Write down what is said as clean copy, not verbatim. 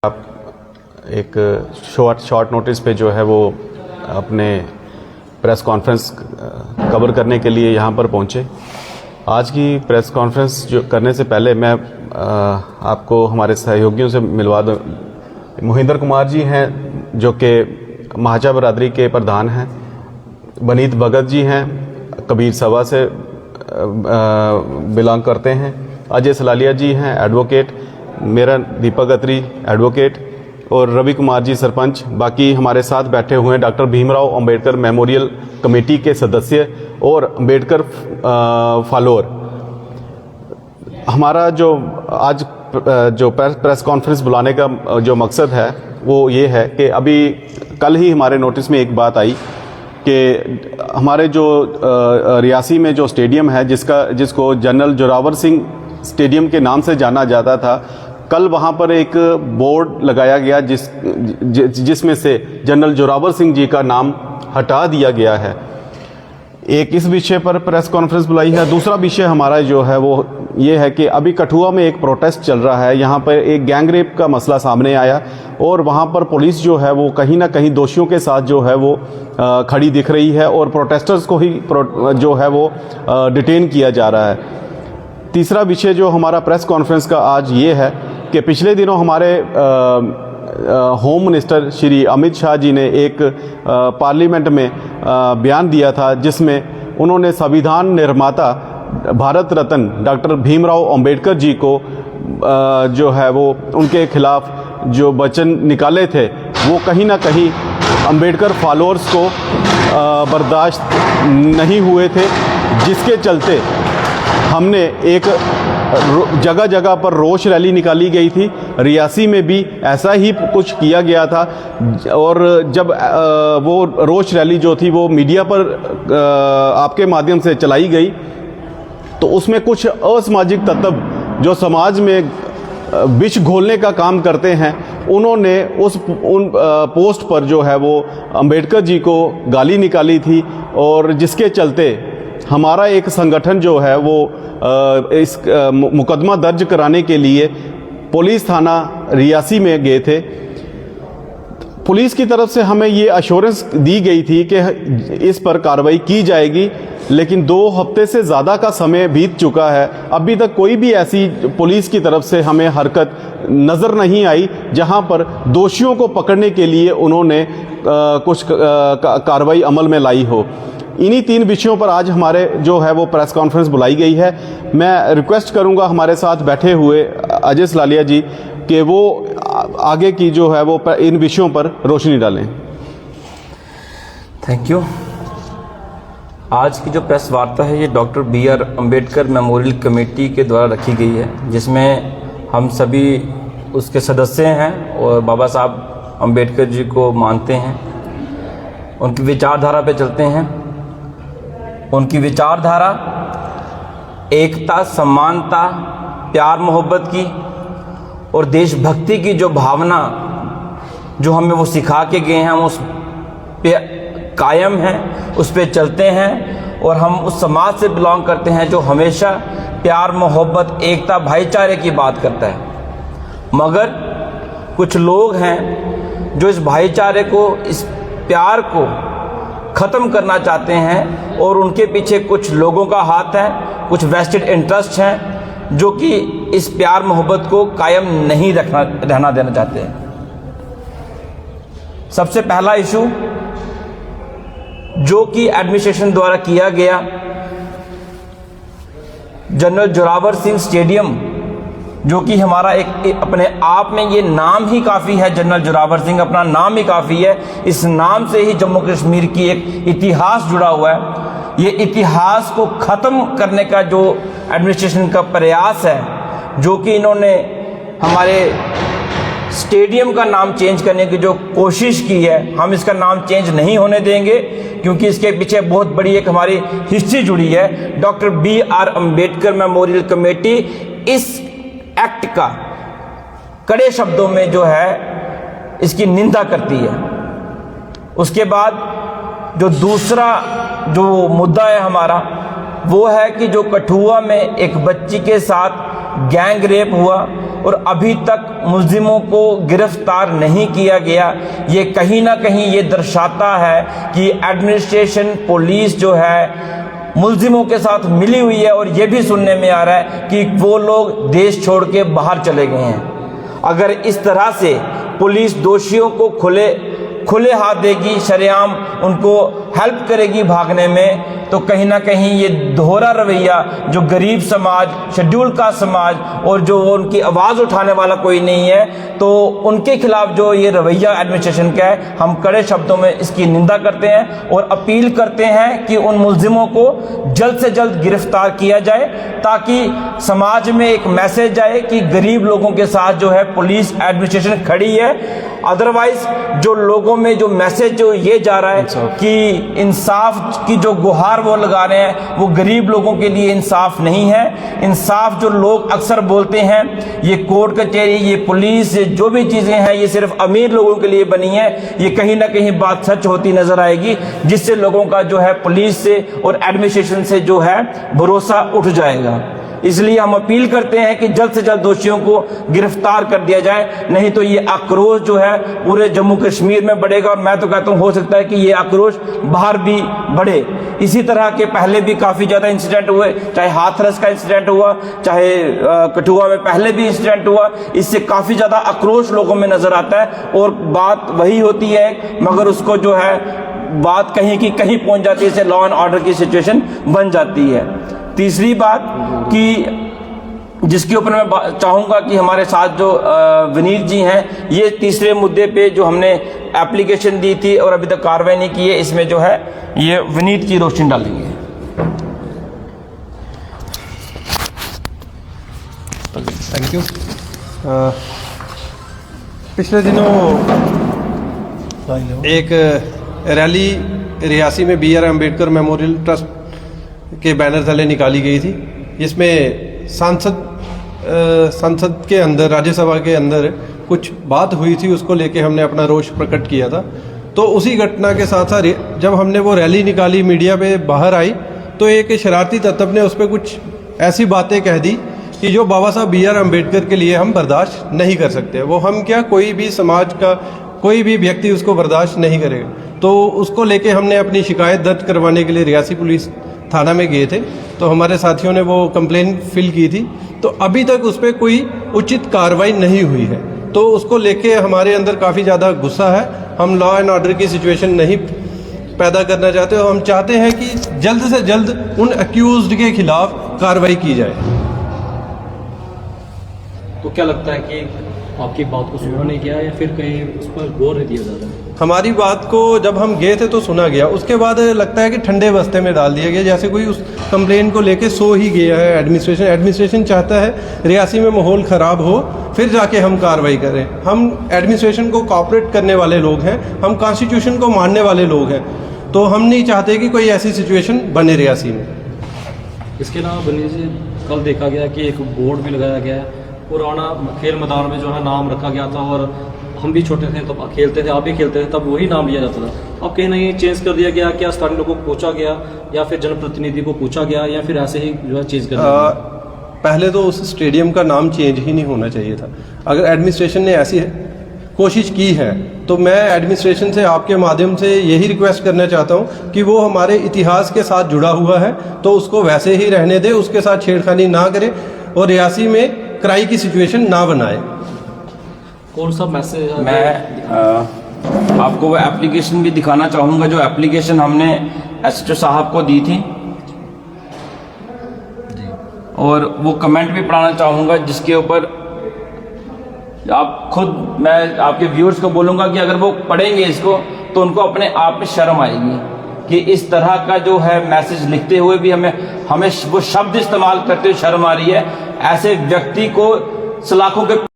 आप एक short notice पे जो है वो अपने प्रेस कॉन्फ्रेंस कवर करने के लिए यहाँ पर पहुँचे। आज की प्रेस कॉन्फ्रेंस जो करने से पहले मैं आपको हमारे सहयोगियों से मिलवा दूँ। मोहिंदर कुमार जी हैं जो कि महाजा बरादरी के प्रधान हैं, बनीत भगत जी हैं कबीर सभा से बिलोंग करते हैं, अजय सलालिया जी हैं एडवोकेट, मेरा दीपक अत्री एडवोकेट और रवि कुमार जी सरपंच। बाकी हमारे साथ बैठे हुए हैं doctor Bhimrao Ambedkar memorial committee के सदस्य और अंबेडकर फॉलोअर। हमारा जो आज जो प्रेस कॉन्फ्रेंस बुलाने का जो मकसद है वो ये है कि अभी कल ही हमारे नोटिस में एक बात आई कि हमारे जो रियासी में जो स्टेडियम है जिसको जनरल जोरावर सिंह स्टेडियम के नाम से जाना जाता था, कल वहाँ पर एक बोर्ड लगाया गया जिसमें से जनरल जोरावर सिंह जी का नाम हटा दिया गया है। एक इस विषय पर प्रेस कॉन्फ्रेंस बुलाई है। दूसरा विषय हमारा जो है वो ये है कि अभी कठुआ में एक प्रोटेस्ट चल रहा है, यहाँ पर एक गैंग रेप का मसला सामने आया और वहाँ पर पुलिस जो है वो कहीं ना कहीं दोषियों के साथ जो है वो खड़ी दिख रही है और प्रोटेस्टर्स को ही जो है वो डिटेन किया जा रहा है। तीसरा विषय जो हमारा प्रेस कॉन्फ्रेंस का आज ये है कि पिछले दिनों हमारे होम मिनिस्टर श्री अमित शाह जी ने एक पार्लियामेंट में बयान दिया था जिसमें उन्होंने संविधान निर्माता भारत रत्न डॉक्टर भीमराव अंबेडकर जी को जो है वो उनके खिलाफ जो वचन निकाले थे वो कहीं ना कहीं अंबेडकर फॉलोअर्स को बर्दाश्त नहीं हुए थे, जिसके चलते हमने एक जगह जगह पर रोष रैली निकाली गई थी। रियासी में भी ऐसा ही कुछ किया गया था और जब वो रोष रैली जो थी वो मीडिया पर आपके माध्यम से चलाई गई तो उसमें कुछ असामाजिक तत्व जो समाज में विष घोलने का काम करते हैं, उन्होंने उन पोस्ट पर जो है वो अंबेडकर जी को गाली निकाली थी और जिसके चलते हमारा एक संगठन जो है वो इस मुकदमा दर्ज कराने के लिए पुलिस थाना रियासी में गए थे। पुलिस की तरफ से हमें ये अश्योरेंस दी गई थी कि इस पर कार्रवाई की जाएगी, लेकिन 2 हफ्ते से ज़्यादा का समय बीत चुका है, अभी तक कोई भी ऐसी पुलिस की तरफ से हमें हरकत नज़र नहीं आई जहां पर दोषियों को पकड़ने के लिए उन्होंने कुछ कार्रवाई अमल में लाई हो। इन्हीं 3 विषयों पर आज हमारे जो है वो प्रेस कॉन्फ्रेंस बुलाई गई है। मैं रिक्वेस्ट करूंगा हमारे साथ बैठे हुए अजय सलालिया जी कि वो आगे की जो है वो इन विषयों पर रोशनी डालें। Thank you. आज की जो प्रेस वार्ता है ये doctor BR Ambedkar memorial committee के द्वारा रखी गई है, जिसमें हम सभी उसके सदस्य हैं और बाबा साहब अंबेडकर जी को मानते हैं, उनकी विचारधारा पे चलते हैं। उनकी विचारधारा एकता, समानता, प्यार मोहब्बत की और देशभक्ति की जो भावना जो हमें वो सिखा के गए हैं, हम उस पे कायम हैं, उस पे चलते हैं और हम उस समाज से बिलोंग करते हैं जो हमेशा प्यार मोहब्बत, एकता, भाईचारे की बात करता है। मगर कुछ लोग हैं जो इस भाईचारे को, इस प्यार को ख़त्म करना चाहते हैं और उनके पीछे कुछ लोगों का हाथ है, कुछ वेस्टेड इंटरेस्ट हैं जो कि इस प्यार मोहब्बत को कायम नहीं रहना देना चाहते हैं। सबसे पहला इशू जो कि एडमिनिस्ट्रेशन द्वारा किया गया, जनरल जोरावर सिंह स्टेडियम, जो कि हमारा एक अपने आप में ये नाम ही काफ़ी है। जनरल जोरावर सिंह अपना नाम ही काफ़ी है, इस नाम से ही जम्मू कश्मीर की एक इतिहास जुड़ा हुआ है। ये इतिहास को ख़त्म करने का जो एडमिनिस्ट्रेशन का प्रयास है, जो कि इन्होंने हमारे स्टेडियम का नाम चेंज करने की जो कोशिश की है, हम इसका नाम चेंज नहीं होने देंगे क्योंकि इसके पीछे बहुत बड़ी एक हमारी हिस्ट्री जुड़ी है। Doctor BR Ambedkar memorial committee इस एक्ट का कड़े शब्दों में जो है इसकी निंदा करती है। उसके बाद जो दूसरा जो मुद्दा है हमारा, वो है कि जो कठुआ में एक बच्ची के साथ गैंग रेप हुआ और अभी तक मुल्जिमों को गिरफ्तार नहीं किया गया, ये कहीं ना कहीं ये दर्शाता है कि एडमिनिस्ट्रेशन, पुलिस जो है मुल्जिमों के साथ मिली हुई है। और ये भी सुनने में आ रहा है कि वो लोग देश छोड़ के बाहर चले गए हैं। अगर इस तरह से पुलिस दोषियों को खुले हाथ देगी, शरेआम उनको हेल्प करेगी भागने में, तो कहीं ना कहीं ये दोहरा रवैया जो गरीब समाज, शेड्यूल कास्ट समाज और जो उनकी आवाज़ उठाने वाला कोई नहीं है, तो उनके खिलाफ जो ये रवैया एडमिनिस्ट्रेशन का है, हम कड़े शब्दों में इसकी निंदा करते हैं और अपील करते हैं कि उन मुल्जिमों को जल्द से जल्द गिरफ्तार किया जाए, ताकि समाज में एक मैसेज जाए कि गरीब लोगों के साथ जो है पुलिस एडमिनिस्ट्रेशन खड़ी है। अदरवाइज जो लोगों में जो मैसेज जो ये जा रहा है कि इंसाफ की जो गुहार वो लगा रहे हैं, वो गरीब लोगों के लिए इंसाफ नहीं है। इंसाफ जो लोग अक्सर बोलते हैं, ये कोर्ट कचहरी, ये पुलिस, ये जो भी चीजें हैं, ये सिर्फ अमीर लोगों के लिए बनी है, ये कहीं ना कहीं बात सच होती नजर आएगी, जिससे लोगों का जो है पुलिस से और एडमिनिस्ट्रेशन से जो है भरोसा उठ जाएगा। इसलिए हम अपील करते हैं कि जल्द से जल्द दोषियों को गिरफ्तार कर दिया जाए, नहीं तो ये आक्रोश जो है पूरे जम्मू कश्मीर में बढ़ेगा। और मैं तो कहता हूँ हो सकता है कि ये आक्रोश बाहर भी बढ़े। इसी तरह के पहले भी काफ़ी ज़्यादा इंसिडेंट हुए, चाहे हाथरस का इंसिडेंट हुआ, चाहे कठुआ में पहले भी इंसिडेंट हुआ। इससे काफ़ी ज़्यादा आक्रोश लोगों में नज़र आता है और बात वही होती है, मगर उसको जो है बात कहीं की कहीं पहुँच जाती है, इससे लॉ एंड ऑर्डर की सिचुएशन बन जाती है। तीसरी बात कि जिसके ऊपर मैं चाहूँगा कि हमारे साथ जो विनीत जी हैं, ये तीसरे मुद्दे पे जो हमने एप्लीकेशन दी थी और अभी तक कार्रवाई नहीं की है, इसमें जो है ये विनीत जी रोशनी डालेंगे। Thank you. पिछले दिनों एक रैली रियासी में BR अम्बेडकर मेमोरियल ट्रस्ट के बैनर तले निकाली गई थी, जिसमें संसद के अंदर, राज्यसभा के अंदर कुछ बात हुई थी, उसको लेके हमने अपना रोष प्रकट किया था। तो उसी घटना के साथ साथ जब हमने वो रैली निकाली, मीडिया पे बाहर आई, तो एक शरारती तत्व ने उस पर कुछ ऐसी बातें कह दी कि जो बाबा साहब BR अम्बेडकर के लिए हम बर्दाश्त नहीं कर सकते। वो हम क्या, कोई भी समाज का कोई भी व्यक्ति उसको बर्दाश्त नहीं करेगा। तो उसको लेके हमने अपनी शिकायत दर्ज करवाने के लिए रियासी पुलिस थाना में गए थे, तो हमारे साथियों ने वो कंप्लेन फिल की थी। तो अभी तक उस पर कोई उचित कार्रवाई नहीं हुई है, तो उसको लेके हमारे अंदर काफ़ी ज़्यादा गुस्सा है। हम लॉ एंड ऑर्डर की सिचुएशन नहीं पैदा करना चाहते, और हम चाहते हैं कि जल्द से जल्द उन अक्यूज्ड के खिलाफ कार्रवाई की जाए। तो क्या लगता है कि आपकी बात को सुना नहीं गया या फिर कहीं उस पर गौर नहीं दिया जाता? हमारी बात को जब हम गए थे तो सुना गया, उसके बाद लगता है कि ठंडे बस्ते में डाल दिया गया, जैसे कोई उस कंप्लेन को लेके सो ही गया है। एडमिनिस्ट्रेशन चाहता है रियासी में माहौल ख़राब हो, फिर जाके हम कार्रवाई करें। हम एडमिनिस्ट्रेशन को कोऑपरेट करने वाले लोग हैं, हम कॉन्स्टिट्यूशन को मानने वाले लोग हैं, तो हम नहीं चाहते कि कोई ऐसी सिचुएशन बने रियासी में। इसके अलावा बनी से कल देखा गया कि एक बोर्ड भी लगाया गया है, पुराना खेल मैदान में जो है नाम रखा गया था, और हम भी छोटे थे तो खेलते थे, आप भी खेलते थे, तब वही नाम लिया जाता था। अब कहीं ना कहीं चेंज कर दिया गया, क्या स्थानीय लोगों को पूछा गया या फिर जनप्रतिनिधि को पूछा गया या फिर ऐसे ही जो है चेंज कर दिया? पहले तो उस स्टेडियम का नाम चेंज ही नहीं होना चाहिए था। अगर एडमिनिस्ट्रेशन ने ऐसी कोशिश की है तो मैं एडमिनिस्ट्रेशन से आपके माध्यम से यही रिक्वेस्ट करना चाहता हूं कि वो हमारे इतिहास के साथ जुड़ा हुआ है तो उसको वैसे ही रहने दे, उसके साथ छेड़खानी ना करे और रियासी में क्राई की सिचुएशन ना बनाए। कौन सा मैसेज? मैं आपको वो एप्लीकेशन भी दिखाना चाहूँगा, जो एप्लीकेशन हमने एसएचओ साहब को दी थी, और वो कमेंट भी पढ़ाना चाहूँगा, जिसके ऊपर आप खुद, मैं आपके व्यूअर्स को बोलूँगा कि अगर वो पढ़ेंगे इसको तो उनको अपने आप में शर्म आएगी कि इस तरह का जो है मैसेज लिखते हुए भी हमें वो शब्द इस्तेमाल करते हुए शर्म आ रही है। ऐसे व्यक्ति को सलाखों के